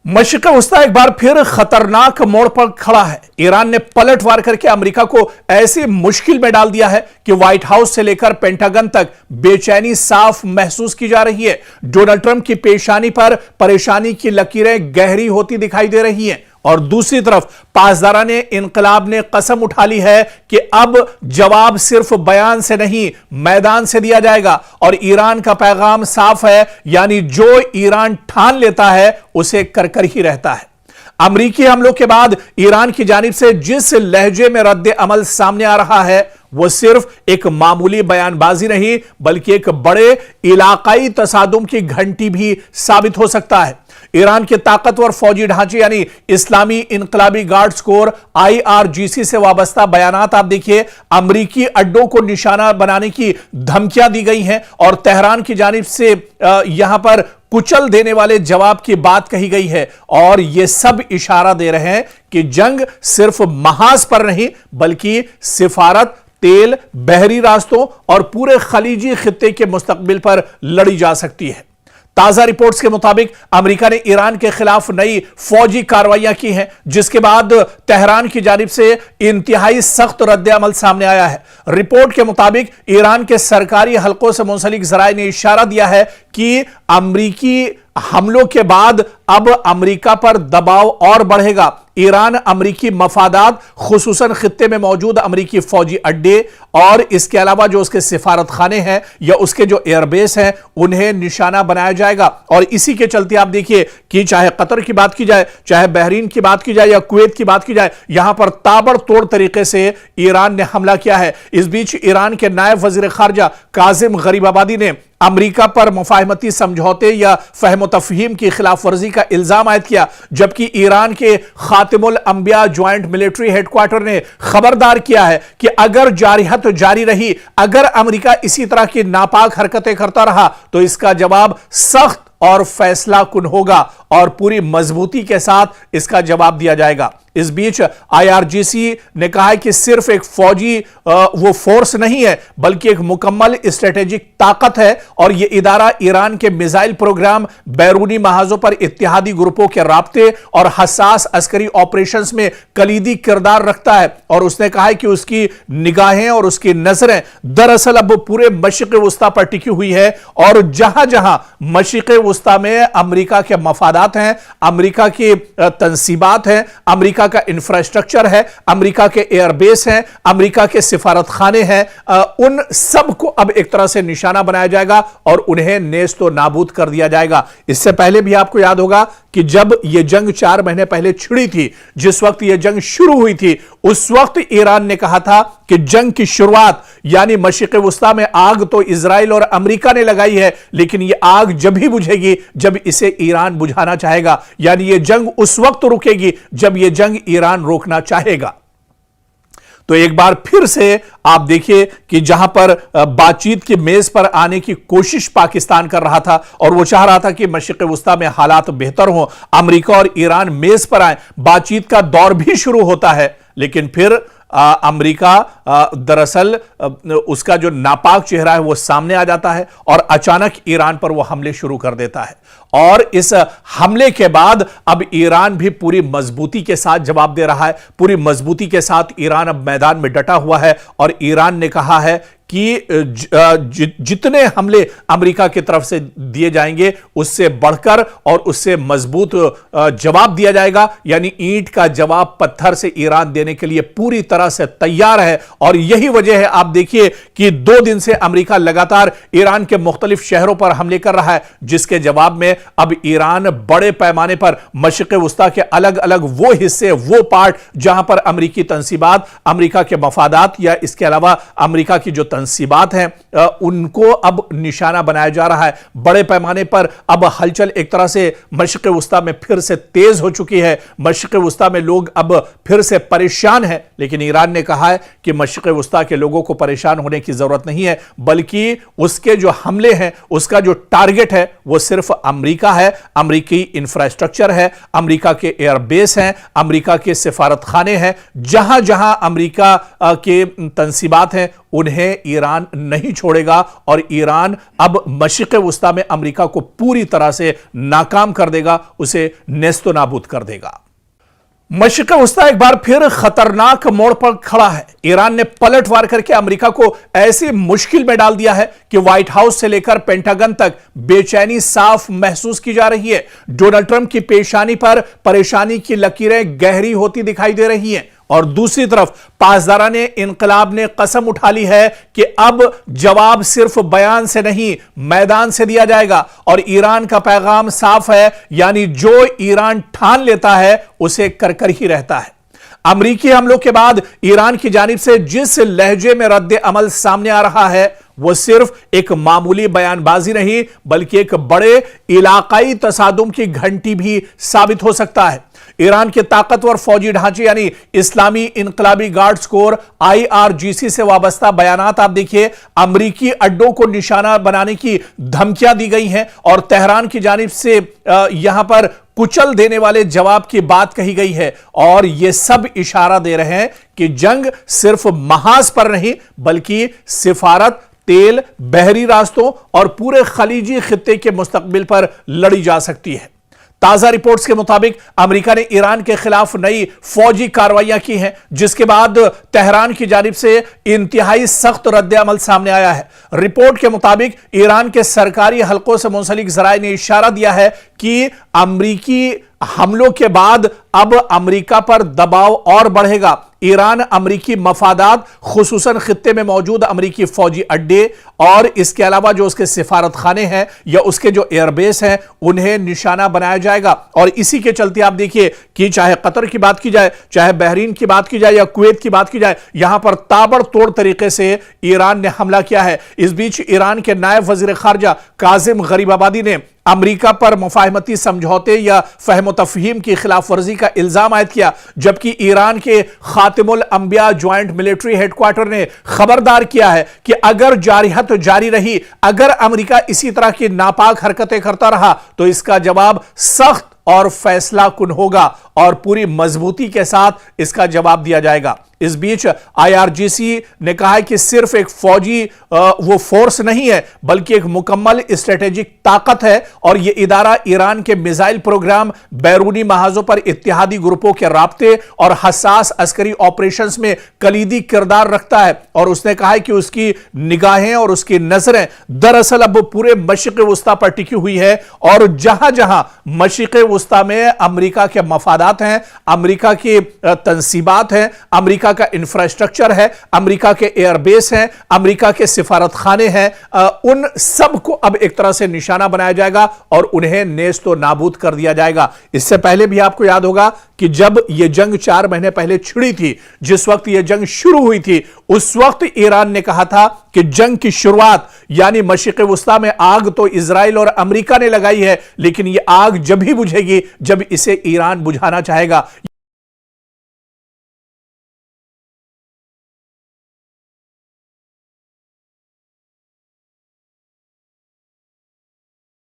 मशरिक़ वस्ता एक बार फिर खतरनाक मोड़ पर खड़ा है। ईरान ने पलटवार करके अमेरिका को ऐसी मुश्किल में डाल दिया है कि व्हाइट हाउस से लेकर पेंटागन तक बेचैनी साफ महसूस की जा रही है। डोनाल्ड ट्रंप की पेशानी पर परेशानी की लकीरें गहरी होती दिखाई दे रही हैं और दूसरी तरफ पासदाराने इनकलाब ने कसम उठा ली है कि अब जवाब सिर्फ बयान से नहीं मैदान से दिया जाएगा और ईरान का पैगाम साफ है, यानी जो ईरान ठान लेता है उसे कर ही रहता है। अमरीकी हमलों के बाद ईरान की जानिब से जिस लहजे में रद्द अमल सामने आ रहा है वो सिर्फ एक मामूली बयानबाजी नहीं बल्कि एक बड़े इलाकाई तसादुम की घंटी भी साबित हो सकता है। ईरान के ताकतवर फौजी ढांचे यानी इस्लामी इनकलाबी गार्ड्स कोर IRGC से वाबस्ता बयानात आप देखिए। अमरीकी अड्डों को निशाना बनाने की धमकियां दी गई हैं और तेहरान की जानिब से यहां पर कुचल देने वाले जवाब की बात कही गई है और यह सब इशारा दे रहे हैं कि जंग सिर्फ महाज पर नहीं बल्कि सिफारत, तेल, बहरी रास्तों और पूरे खलीजी खित्ते के मुस्तकबिल पर लड़ी जा सकती है। ताजा रिपोर्ट्स के मुताबिक अमेरिका ने ईरान के खिलाफ नई फौजी कार्रवाइयां की हैं, जिसके बाद तेहरान की जानिब से इंतहाई सख्त रद्द अमल सामने आया है। रिपोर्ट के मुताबिक ईरान के सरकारी हलकों से मुंसलिक जराए ने इशारा दिया है कि अमरीकी हमलों के बाद अब अमेरिका पर दबाव और बढ़ेगा। ईरान अमरीकी मफादात खुसूसन खित्ते में मौजूद अमरीकी फौजी अड्डे और इसके अलावा जो उसके सिफारत खाने हैं या उसके जो एयरबेस हैं उन्हें निशाना बनाया जाएगा और इसी के चलते आप देखिए कि चाहे कतर की बात की जाए, चाहे बहरीन की बात की जाए या कुवैत की बात की जाए, यहां पर ताबड़तोड़ तरीके से ईरान ने हमला किया है। इस बीच ईरान के नायब वजीर खारजा काजिम गरीबाबादी ने अमेरिका पर मुफाहमती समझौते या फहम तफहीम की खिलाफ वर्जी का इल्जाम आयद किया, जबकि ईरान के खातिमुल अंबिया ज्वाइंट मिलिट्री हेडक्वार्टर ने खबरदार किया है कि अगर जारिहत जारी रही, अगर अमेरिका इसी तरह की नापाक हरकतें करता रहा तो इसका जवाब सख्त और फैसला कुन होगा और पूरी मजबूती के साथ इसका जवाब दिया जाएगा। इस बीच IRGC ने कहा है कि सिर्फ एक फौजी वो फोर्स नहीं है बल्कि एक मुकम्मल स्ट्रेटेजिक ताकत है और यह इदारा ईरान के मिसाइल प्रोग्राम, बैरूनी महाजों पर इत्तेहादी ग्रुपों के राब्ते और हसास अस्करी ऑपरेशंस में कलीदी किरदार रखता है। और उसने कहा है कि उसकी निगाहें और उसकी नजरें दरअसल अब पूरे मशरिक़ वस्ता पर टिकी हुई है और जहां जहां मशरिक़ वस्ता में अमेरिका के मफादात हैं, अमेरिका की तंसीबात हैं, अमेरिका का इंफ्रास्ट्रक्चर है, अमेरिका के एयरबेस हैं, अमेरिका के सिफारत खाने हैं, उन सब को अब एक तरह से निशाना बनाया जाएगा और उन्हें नेस्तो नाबूद कर दिया जाएगा। इससे पहले भी आपको याद होगा कि जब यह जंग 4 महीने पहले छिड़ी थी, जिस वक्त यह जंग शुरू हुई थी, उस वक्त ईरान ने कहा था कि जंग की शुरुआत यानी मशरिक़ वस्ता में आग तो इजराइल और अमेरिका ने लगाई है, लेकिन यह आग जब भी बुझेगी जब इसे ईरान बुझाना चाहेगा, यानी यह जंग उस वक्त रुकेगी जब यह जंग ईरान रोकना चाहेगा। तो एक बार फिर से आप देखिए कि जहां पर बातचीत की मेज पर आने की कोशिश पाकिस्तान कर रहा था और वो चाह रहा था कि मशरिक़ वस्ता में हालात बेहतर हों, अमेरिका और ईरान मेज पर आए, बातचीत का दौर भी शुरू होता है, लेकिन फिर अमेरिका दरअसल उसका जो नापाक चेहरा है वो सामने आ जाता है और अचानक ईरान पर वो हमले शुरू कर देता है। और इस हमले के बाद अब ईरान भी पूरी मजबूती के साथ जवाब दे रहा है। पूरी मजबूती के साथ ईरान अब मैदान में डटा हुआ है और ईरान ने कहा है कि जितने हमले अमेरिका की तरफ से दिए जाएंगे उससे बढ़कर और उससे मजबूत जवाब दिया जाएगा, यानी ईंट का जवाब पत्थर से ईरान देने के लिए पूरी तरह से तैयार है। और यही वजह है आप देखिए कि 2 दिन से अमेरिका लगातार ईरान के मुख्तलिफ शहरों पर हमले कर रहा है, जिसके जवाब में अब ईरान बड़े पैमाने पर मशरिक़ वस्ता के अलग अलग वो हिस्से, वो पार्ट जहां पर अमेरिकी तंसीबात, अमेरिका के मफादात या इसके अलावा अमेरिका की जो तंसीबात हैं उनको अब निशाना बनाया जा रहा है। बड़े पैमाने पर अब हलचल एक तरह से मशरिक़ वस्ता में फिर से तेज हो चुकी है। मशरिक़ वस्ता में लोग अब फिर से परेशान हैं, लेकिन ईरान ने कहा है कि मशरिक़ वस्ता के लोगों को परेशान होने की जरूरत नहीं है, बल्कि उसके जो हमले हैं, उसका जो टारगेट है वो सिर्फ अमेरिका अमेरिका है, अमेरिकी इंफ्रास्ट्रक्चर है, अमेरिका के एयरबेस हैं, अमेरिका के सिफारत खाने हैं। जहां जहां अमेरिका के तंसीबात हैं उन्हें ईरान नहीं छोड़ेगा और ईरान अब मशरिक़ वुस्ता में अमेरिका को पूरी तरह से नाकाम कर देगा, उसे नेस्तो नाबूद कर देगा। मशरिक़ वुस्ता एक बार फिर खतरनाक मोड़ पर खड़ा है। ईरान ने पलटवार करके अमेरिका को ऐसी मुश्किल में डाल दिया है कि व्हाइट हाउस से लेकर पेंटागन तक बेचैनी साफ महसूस की जा रही है। डोनाल्ड ट्रंप की पेशानी पर परेशानी की लकीरें गहरी होती दिखाई दे रही हैं और दूसरी तरफ पासदाराने इनकलाब ने कसम उठा ली है कि अब जवाब सिर्फ बयान से नहीं मैदान से दिया जाएगा और ईरान का पैगाम साफ है, यानी जो ईरान ठान लेता है उसे कर ही रहता है। अमेरिकी हमलों के बाद ईरान की जानिब से जिस लहजे में रद्द अमल सामने आ रहा है वो सिर्फ एक मामूली बयानबाजी नहीं बल्कि एक बड़े इलाकाई तसादुम की घंटी भी साबित हो सकता है। ईरान के ताकतवर फौजी ढांचे यानी इस्लामी इनकलाबी गार्ड्स कोर IRGC से वाबस्ता बयानात आप देखिए, अमरीकी अड्डों को निशाना बनाने की धमकियां दी गई हैं और तेहरान की जानिब से यहां पर कुचल देने वाले जवाब की बात कही गई है और यह सब इशारा दे रहे हैं कि जंग सिर्फ महाज पर नहीं बल्कि सिफारत, तेल, बहरी रास्तों और पूरे खलीजी खित्ते के मुस्तकबिल पर लड़ी जा सकती है। ताजा रिपोर्ट्स के मुताबिक अमेरिका ने ईरान के खिलाफ नई फौजी कार्रवाइयां की हैं, जिसके बाद तेहरान की जानिब से इंतहाई सख्त रद्द अमल सामने आया है। रिपोर्ट के मुताबिक ईरान के सरकारी हलकों से मुंसलिक जराए ने इशारा दिया है कि अमेरिकी हमलों के बाद अब अमेरिका पर दबाव और बढ़ेगा। ईरान अमेरिकी मफादात खुसूसन खित्ते में मौजूद अमेरिकी फौजी अड्डे और इसके अलावा जो उसके सिफारत खाने हैं या उसके जो एयरबेस हैं उन्हें निशाना बनाया जाएगा और इसी के चलते आप देखिए कि चाहे कतर की बात की जाए, चाहे बहरीन की बात की जाए या कुवैत की बात की जाए, यहां पर ताबड़तोड़ तरीके से ईरान ने हमला किया है। इस बीच ईरान के नायब वजीर खारजा काजिम गरीबाबादी ने अमेरिका पर मुफाहमती समझौते या फहम तफहीम की खिलाफ वर्जी का इल्जाम आयद किया, जबकि ईरान के खातिमुल अंबिया ज्वाइंट मिलिट्री हेडक्वार्टर ने खबरदार किया है कि अगर जारिहत जारी रही, अगर अमेरिका इसी तरह की नापाक हरकतें करता रहा तो इसका जवाब सख्त और फैसला कुन होगा और पूरी मजबूती के साथ इसका जवाब दिया जाएगा। इस बीच IRGC ने कहा है कि सिर्फ एक फौजी वो फोर्स नहीं है बल्कि एक मुकम्मल स्ट्रेटेजिक ताकत है और यह इदारा ईरान के मिसाइल प्रोग्राम, बैरूनी महाजों पर इत्तेहादी ग्रुपों के राब्ते और हसास अस्करी ऑपरेशंस में कलीदी किरदार रखता है। और उसने कहा है कि उसकी निगाहें और उसकी नजरें दरअसल अब पूरे मशरिक़ वुस्ता पर टिकी हुई है और जहां जहां मशरिक़ वुस्ता में अमेरिका के मफादात हैं, अमेरिका की तंसीबात हैं, अमेरिका का इंफ्रास्ट्रक्चर है, अमेरिका के एयरबेस हैं, अमेरिका के सिफारत खाने हैं, उन सब को अब एक तरह से निशाना बनाया जाएगा और उन्हें नेस्तो नाबूद कर दिया जाएगा। इससे पहले भी आपको याद होगा कि जब यह जंग 4 महीने पहले छिड़ी थी, जिस वक्त यह जंग शुरू हुई थी, उस वक्त ईरान ने कहा था कि जंग की शुरुआत यानी मशरिक़ वुस्ता में आग तो इजराइल और अमेरिका ने लगाई है, लेकिन यह आग जब ही बुझेगी जब इसे ईरान बुझाना चाहेगा।